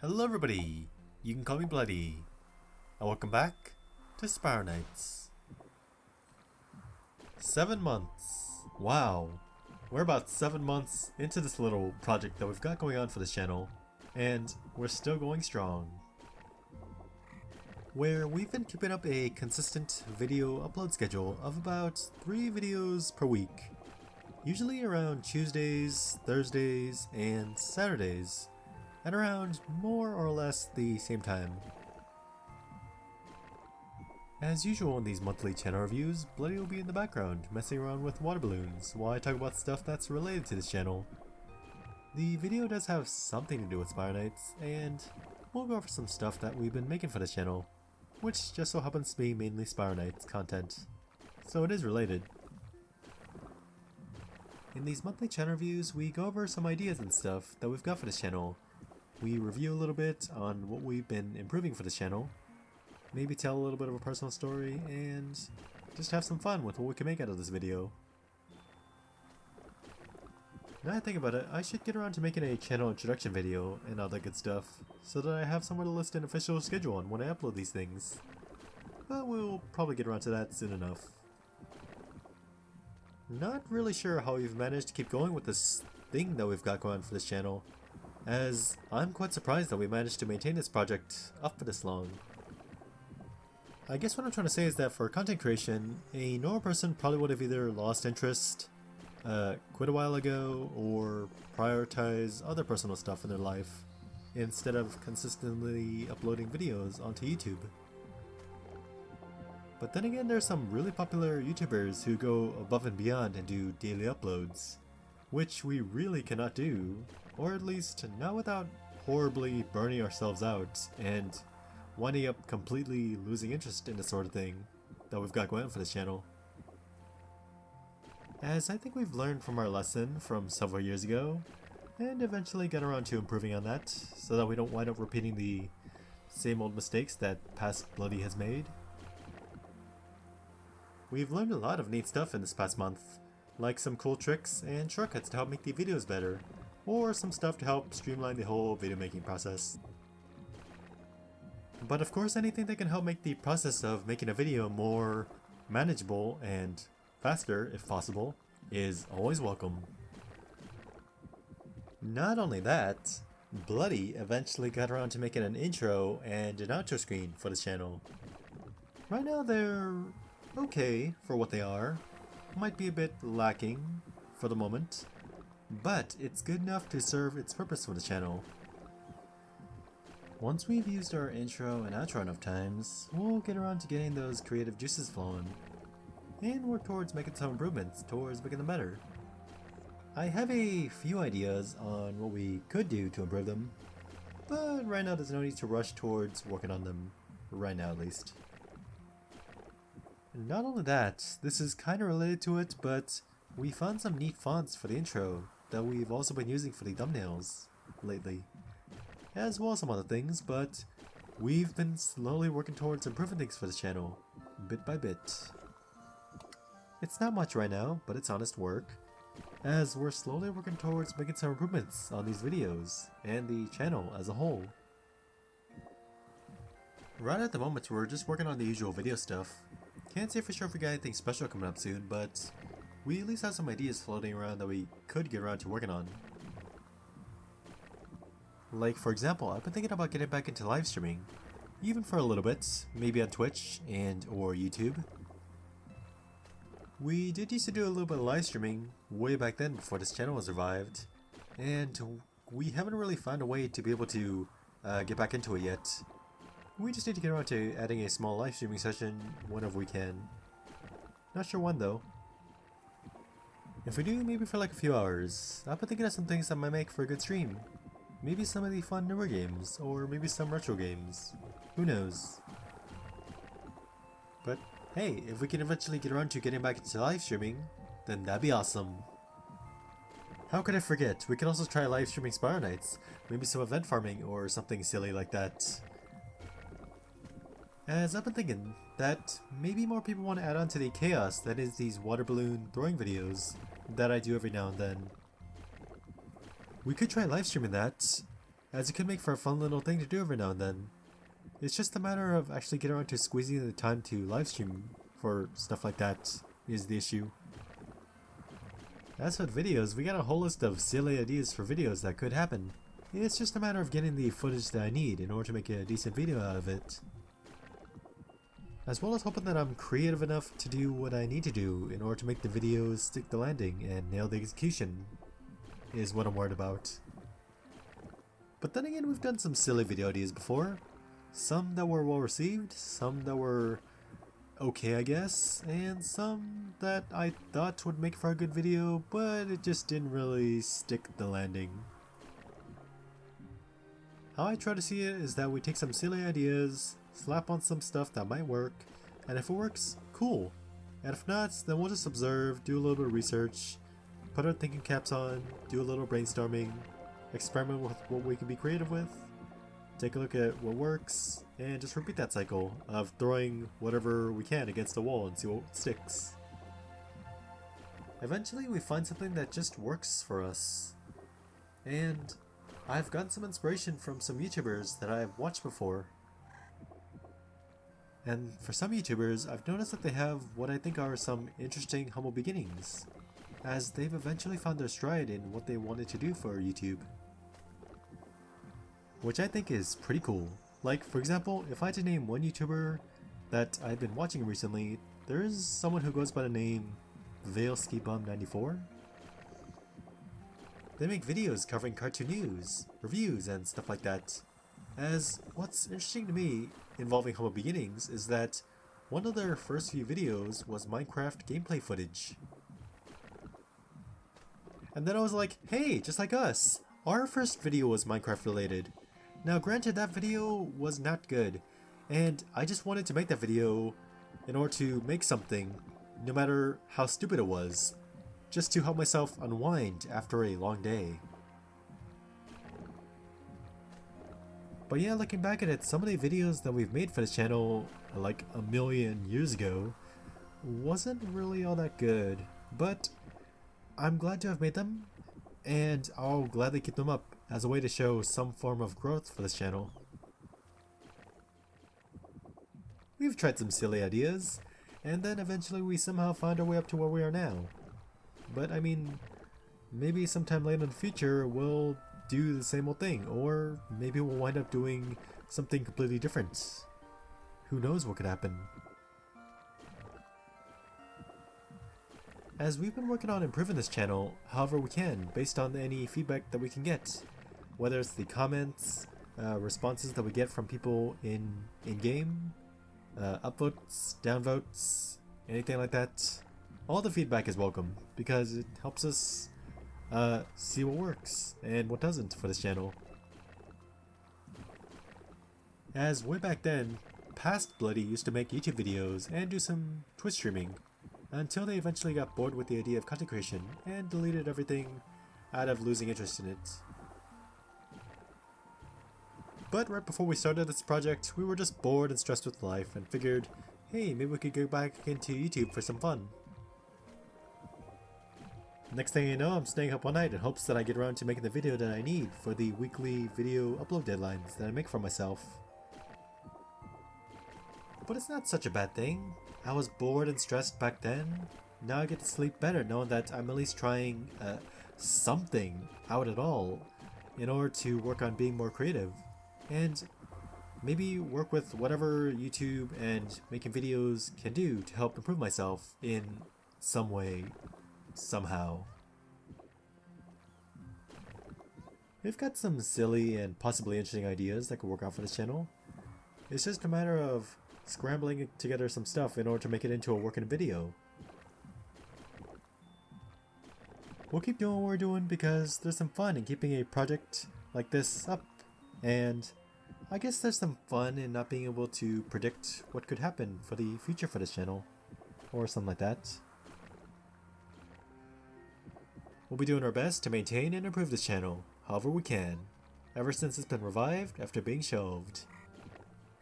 Hello everybody, you can call me Bloody, and welcome back to Spire Nights. 7 months, wow, we're about 7 months into this little project that we've got going on for this channel, and we're still going strong. Where we've been keeping up a consistent video upload schedule of about 3 videos per week, usually around Tuesdays, Thursdays, and Saturdays, at around more or less the same time. As usual in these monthly channel reviews, Bloody will be in the background messing around with water balloons while I talk about stuff that's related to this channel. The video does have something to do with Spire Nights, and we'll go over some stuff that we've been making for this channel, which just so happens to be mainly Spire Nights content, so it is related. In these monthly channel reviews, we go over some ideas and stuff that we've got for this channel. We review a little bit on what we've been improving for this channel, maybe tell a little bit of a personal story, and just have some fun with what we can make out of this video. Now I think about it, I should get around to making a channel introduction video and all that good stuff, so that I have somewhere to list an official schedule on when I upload these things. But we'll probably get around to that soon enough. Not really sure how we've managed to keep going with this thing that we've got going on for this channel, as I'm quite surprised that we managed to maintain this project up for this long. I guess what I'm trying to say is that for content creation, a normal person probably would have either lost interest, quit a while ago, or prioritize other personal stuff in their life, instead of consistently uploading videos onto YouTube. But then again, there's some really popular YouTubers who go above and beyond and do daily uploads, which we really cannot do, or at least not without horribly burning ourselves out and winding up completely losing interest in this sort of thing that we've got going on for this channel. As I think we've learned from our lesson from several years ago, and eventually get around to improving on that, so that we don't wind up repeating the same old mistakes that past Bloody has made. We've learned a lot of neat stuff in this past month, like some cool tricks and shortcuts to help make the videos better, or some stuff to help streamline the whole video making process. But of course, anything that can help make the process of making a video more manageable and faster, if possible, is always welcome. Not only that, Bloody eventually got around to making an intro and an outro screen for this channel. Right now they're okay for what they are, might be a bit lacking for the moment, but it's good enough to serve its purpose for the channel. Once we've used our intro and outro enough times, we'll get around to getting those creative juices flowing, and work towards making some improvements towards making them better. I have a few ideas on what we could do to improve them, but right now there's no need to rush towards working on them, right now at least. Not only that, this is kinda related to it, but we found some neat fonts for the intro that we've also been using for the thumbnails lately, as well as some other things, but we've been slowly working towards improving things for this channel, bit by bit. It's not much right now, but it's honest work, as we're slowly working towards making some improvements on these videos, and the channel as a whole. Right at the moment, we're just working on the usual video stuff. Can't say for sure if we got anything special coming up soon, but we at least have some ideas floating around that we could get around to working on. Like, for example, I've been thinking about getting back into live streaming, even for a little bit, maybe on Twitch and or YouTube. We did used to do a little bit of live streaming way back then before this channel was revived, and we haven't really found a way to be able to get back into it yet. We just need to get around to adding a small live streaming session whenever we can. Not sure when though. If we do, maybe for like a few hours. I've been thinking of some things that might make for a good stream. Maybe some of the fun newer games, or maybe some retro games. Who knows? But hey, if we can eventually get around to getting back into live streaming, then that'd be awesome. How could I forget? We could also try live streaming Spire Nights. Maybe some event farming or something silly like that. As I've been thinking that maybe more people want to add on to the chaos that is these water balloon throwing videos that I do every now and then. We could try live streaming that, as it could make for a fun little thing to do every now and then. It's just a matter of actually getting around to squeezing the time to live stream for stuff like that is the issue. As for videos, we got a whole list of silly ideas for videos that could happen. It's just a matter of getting the footage that I need in order to make a decent video out of it. As well as hoping that I'm creative enough to do what I need to do in order to make the videos stick the landing and nail the execution, is what I'm worried about. But then again, we've done some silly video ideas before. Some that were well received, some that were okay I guess, and some that I thought would make for a good video, but it just didn't really stick the landing. How I try to see it is that we take some silly ideas, slap on some stuff that might work, and if it works, cool. And if not, then we'll just observe, do a little bit of research, put our thinking caps on, do a little brainstorming, experiment with what we can be creative with, take a look at what works, and just repeat that cycle of throwing whatever we can against the wall and see what sticks. Eventually we find something that just works for us. And I've gotten some inspiration from some YouTubers that I've watched before. And for some YouTubers, I've noticed that they have what I think are some interesting humble beginnings, as they've eventually found their stride in what they wanted to do for YouTube. Which I think is pretty cool. Like, for example, if I had to name one YouTuber that I've been watching recently, there is someone who goes by the name ValeSkiBum94. They make videos covering cartoon news, reviews, and stuff like that. As what's interesting to me involving humble beginnings is that one of their first few videos was Minecraft gameplay footage. And then I was like, hey, just like us, our first video was Minecraft related. Now granted, that video was not good, and I just wanted to make that video in order to make something, no matter how stupid it was, just to help myself unwind after a long day. But yeah, looking back at it, some of the videos that we've made for this channel, like a million years ago, wasn't really all that good, but I'm glad to have made them, and I'll gladly keep them up as a way to show some form of growth for this channel. We've tried some silly ideas, and then eventually we somehow found our way up to where we are now. But I mean, maybe sometime later in the future we'll do the same old thing, or maybe we'll wind up doing something completely different. Who knows what could happen. As we've been working on improving this channel however we can, based on any feedback that we can get. Whether it's the comments, responses that we get from people in-game, upvotes, downvotes, anything like that. All the feedback is welcome, because it helps us see what works and what doesn't for this channel. As way back then, Past Bloody used to make YouTube videos and do some Twitch streaming, until they eventually got bored with the idea of content creation and deleted everything out of losing interest in it. But right before we started this project, we were just bored and stressed with life and figured, hey, maybe we could go back into YouTube for some fun. Next thing you know, I'm staying up all night in hopes that I get around to making the video that I need for the weekly video upload deadlines that I make for myself. But it's not such a bad thing. I was bored and stressed back then. Now I get to sleep better knowing that I'm at least trying something out at all in order to work on being more creative. And maybe work with whatever YouTube and making videos can do to help improve myself in some way, somehow. We've got some silly and possibly interesting ideas that could work out for this channel. It's just a matter of scrambling together some stuff in order to make it into a working video. We'll keep doing what we're doing because there's some fun in keeping a project like this up, and I guess there's some fun in not being able to predict what could happen for the future for this channel, or something like that. We'll be doing our best to maintain and improve this channel, however we can, ever since it's been revived after being shelved.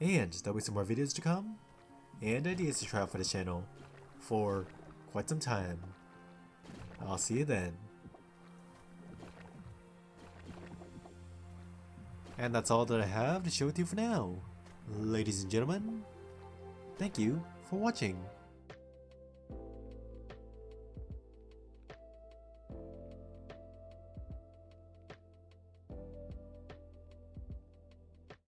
And there'll be some more videos to come, and ideas to try out for this channel, for quite some time. I'll see you then. And that's all that I have to share with you for now. Ladies and gentlemen, thank you for watching.